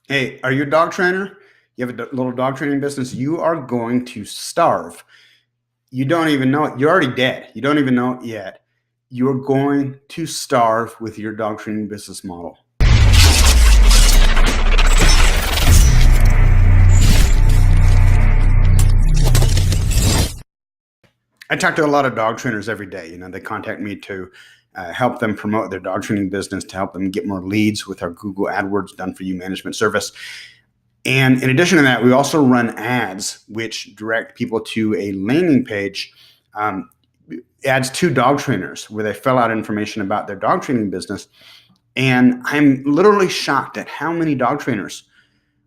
Hey, are you a dog trainer? You have a little dog training business? You are going to starve. You don't even know it. You're already dead. You don't even know it yet. You're going to starve with your dog training business model. I talk to a lot of dog trainers every day. They contact me to help them promote their dog training business, to help them get more leads with our Google AdWords done for you management service. And in addition to that, we also run ads which direct people to a landing page, um, ads to dog trainers where they fill out information about their dog training business. And I'm literally shocked at how many dog trainers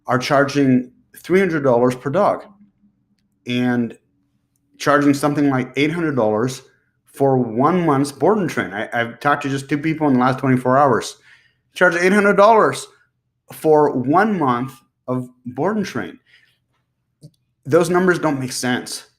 are charging $300 per dog and charging something like $800 for 1 month's board and train. I've talked to just two people in the last 24 hours. Charge $800 for 1 month of board and train. Those numbers don't make sense.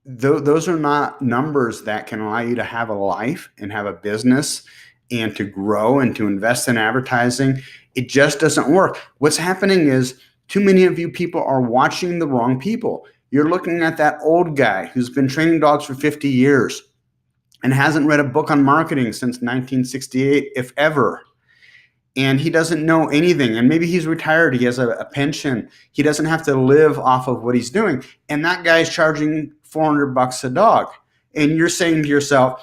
Those are not numbers that can allow you to have a life and have a business and to grow and to invest in advertising. It just doesn't work. What's happening is too many of you people are watching the wrong people. You're looking at that old guy who's been training dogs for 50 years and hasn't read a book on marketing since 1968, if ever. And he doesn't know anything. And maybe he's retired. He has a pension. He doesn't have to live off of what he's doing. And that guy's charging $400 a dog. And you're saying to yourself,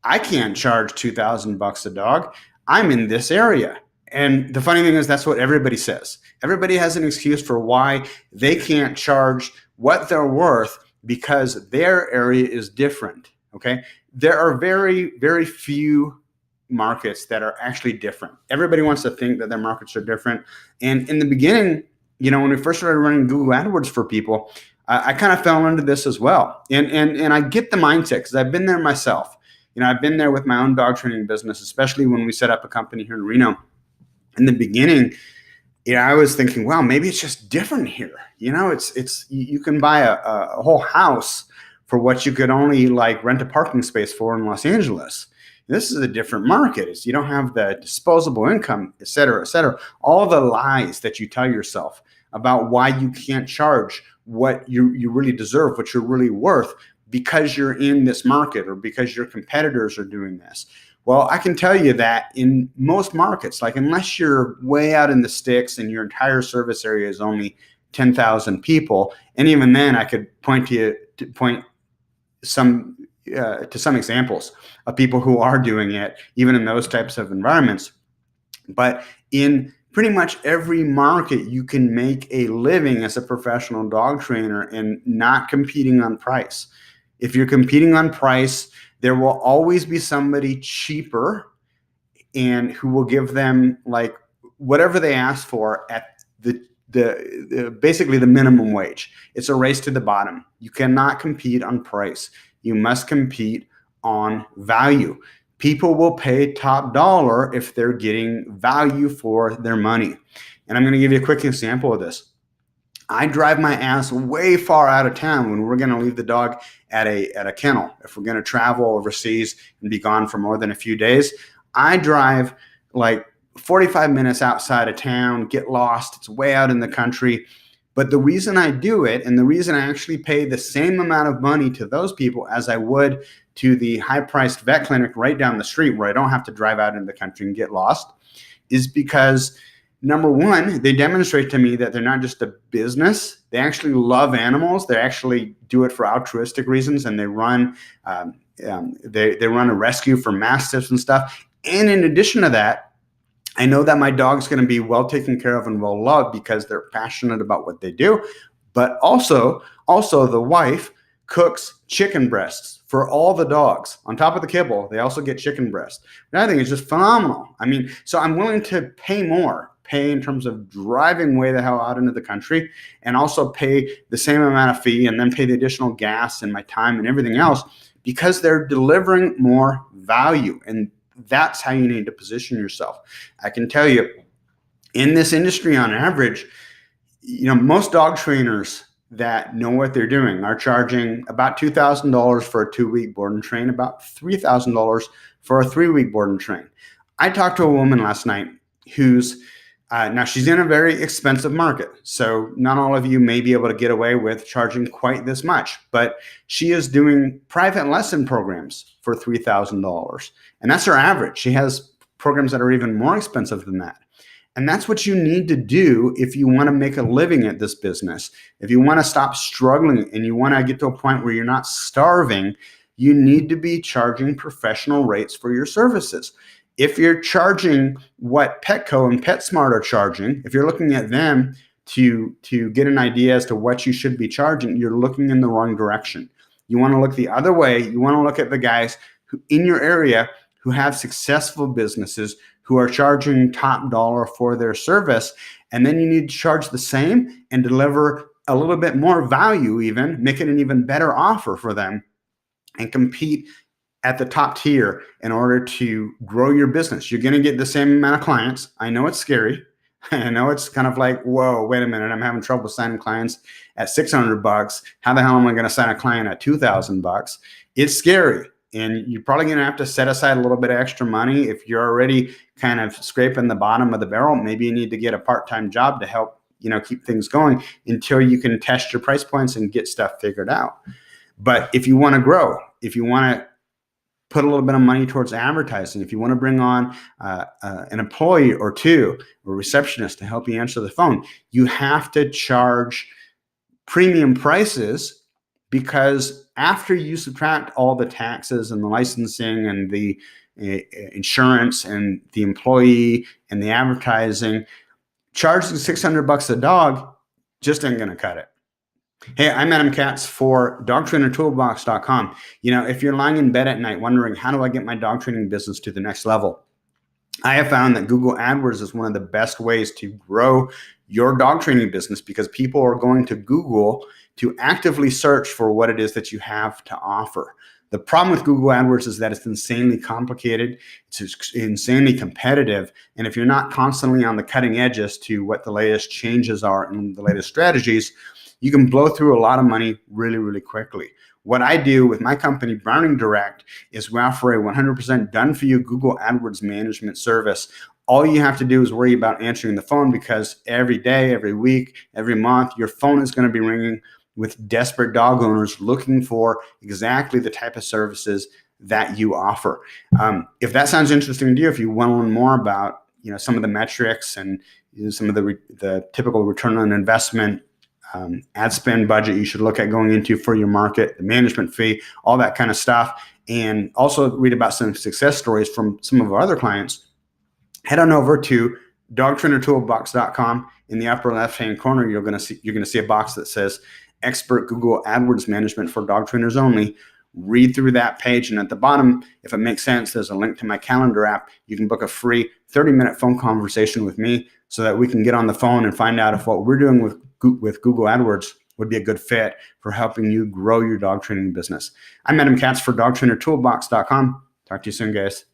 I can't charge $2,000 a dog. I'm in this area. And the funny thing is, that's what everybody says. Everybody has an excuse for why they can't charge what they're worth because their area is different. Okay. There are very, very few markets that are actually different. Everybody wants to think that their markets are different. And in the beginning, when we first started running Google AdWords for people, I kind of fell into this as well. And I get the mindset because I've been there myself. I've been there with my own dog training business, especially when we set up a company here in Reno. In the beginning, I was thinking, well, maybe it's just different here. It's you can buy a whole house for what you could only rent a parking space for in Los Angeles. This is a different market. You don't have the disposable income, et cetera, et cetera. All the lies that you tell yourself about why you can't charge what you really deserve, what you're really worth, because you're in this market or because your competitors are doing this. Well, I can tell you that in most markets, unless you're way out in the sticks and your entire service area is only 10,000 people, and even then I could point to some examples of people who are doing it, even in those types of environments. But in pretty much every market, you can make a living as a professional dog trainer and not competing on price. If you're competing on price, there will always be somebody cheaper and who will give them whatever they ask for at basically the minimum wage. It's a race to the bottom. You cannot compete on price. You must compete on value. People will pay top dollar if they're getting value for their money. And I'm going to give you a quick example of this. I drive my ass way far out of town when we're going to leave the dog at a kennel. If we're going to travel overseas and be gone for more than a few days, I drive 45 minutes outside of town, get lost. It's way out in the country. But the reason I do it, and the reason I actually pay the same amount of money to those people as I would to the high-priced vet clinic right down the street where I don't have to drive out into the country and get lost, is because number one, they demonstrate to me that they're not just a business. They actually love animals. They actually do it for altruistic reasons, and they run they run a rescue for mastiffs and stuff. And in addition to that, I know that my dog's going to be well taken care of and well loved because they're passionate about what they do. But also the wife cooks chicken breasts for all the dogs. On top of the kibble, they also get chicken breast. And I think it's just phenomenal. So I'm willing to pay in terms of driving way the hell out into the country, and also pay the same amount of fee and then pay the additional gas and my time and everything else because they're delivering more value. And that's how you need to position yourself. I can tell you, in this industry on average, most dog trainers that know what they're doing are charging about $2,000 for a 2-week board and train, about $3,000 for a 3-week board and train. I talked to a woman last night who's Now, she's in a very expensive market, so not all of you may be able to get away with charging quite this much, but she is doing private lesson programs for $3,000, and that's her average. She has programs that are even more expensive than that. And that's what you need to do if you want to make a living at this business. If you want to stop struggling and you want to get to a point where you're not starving, you need to be charging professional rates for your services. If you're charging what Petco and PetSmart are charging, if you're looking at them to get an idea as to what you should be charging, you're looking in the wrong direction. You want to look the other way. You want to look at the guys who in your area who have successful businesses, who are charging top dollar for their service, and then you need to charge the same and deliver a little bit more value, even make it an even better offer for them, and compete at the top tier in order to grow your business. You're going to get the same amount of clients. I know it's scary. I know it's kind of like, whoa, wait a minute. I'm having trouble signing clients at $600. How the hell am I going to sign a client at $2,000? It's scary. And you're probably going to have to set aside a little bit of extra money. If you're already kind of scraping the bottom of the barrel, maybe you need to get a part-time job to help, keep things going until you can test your price points and get stuff figured out. But if you want to grow, if you want to put a little bit of money towards advertising, if you want to bring on an employee or two, or a receptionist to help you answer the phone, you have to charge premium prices, because after you subtract all the taxes and the licensing and the insurance and the employee and the advertising, charging $600 a dog just ain't going to cut it. Hey, I'm Adam Katz for dogtrainertoolbox.com. If you're lying in bed at night wondering, how do I get my dog training business to the next level? I have found that Google AdWords is one of the best ways to grow your dog training business, because people are going to Google to actively search for what it is that you have to offer. The problem with Google AdWords is that it's insanely complicated, it's insanely competitive, and if you're not constantly on the cutting edge as to what the latest changes are and the latest strategies, you can blow through a lot of money really, really quickly. What I do with my company, Browning Direct, is we offer a 100% done-for-you Google AdWords management service. All you have to do is worry about answering the phone, because every day, every week, every month, your phone is going to be ringing with desperate dog owners looking for exactly the type of services that you offer. If that sounds interesting to you, if you want to learn more about some of the metrics and some of the typical return on investment, ad spend budget you should look at going into for your market, the management fee, all that kind of stuff, and also read about some success stories from some of our other clients, head on over to dogtrainertoolbox.com. In the upper left-hand corner, you're going to see a box that says Expert Google AdWords Management for Dog Trainers Only. Read through that page, and at the bottom, if it makes sense, there's a link to my calendar app. You can book a free 30-minute phone conversation with me so that we can get on the phone and find out if what we're doing with Google AdWords would be a good fit for helping you grow your dog training business. I'm Adam Katz for dogtrainertoolbox.com. Talk to you soon, guys.